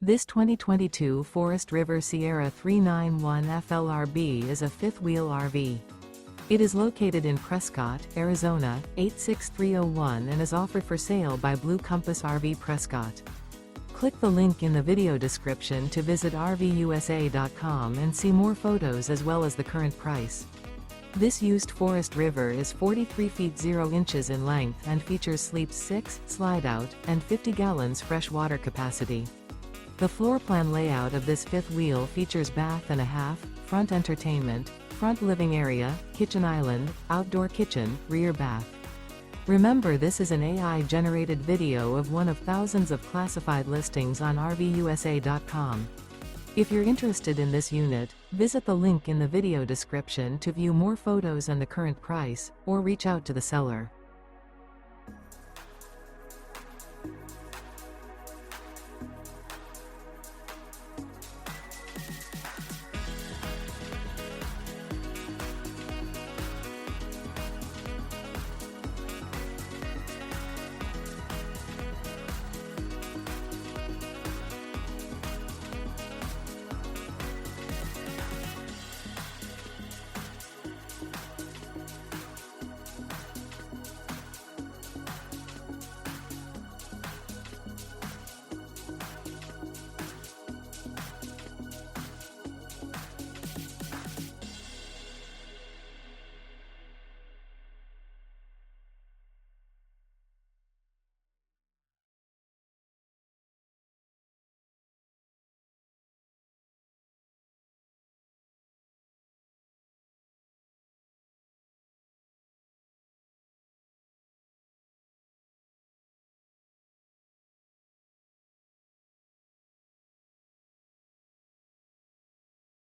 This 2022 Forest River Sierra 391 FLRB is a fifth-wheel RV. It is located in Prescott, Arizona, 86301 and is offered for sale by Blue Compass RV Prescott. Click the link in the video description to visit RVUSA.com and see more photos as well as the current price. This used Forest River is 43 feet 0 inches in length and features sleep 6, slide-out, and 50 gallons fresh water capacity. The floor plan layout of this fifth wheel features bath and a half, front entertainment, front living area, kitchen island, outdoor kitchen, rear bath. Remember, this is an AI-generated video of one of thousands of classified listings on RVUSA.com. If you're interested in this unit, visit the link in the video description to view more photos and the current price, or reach out to the seller.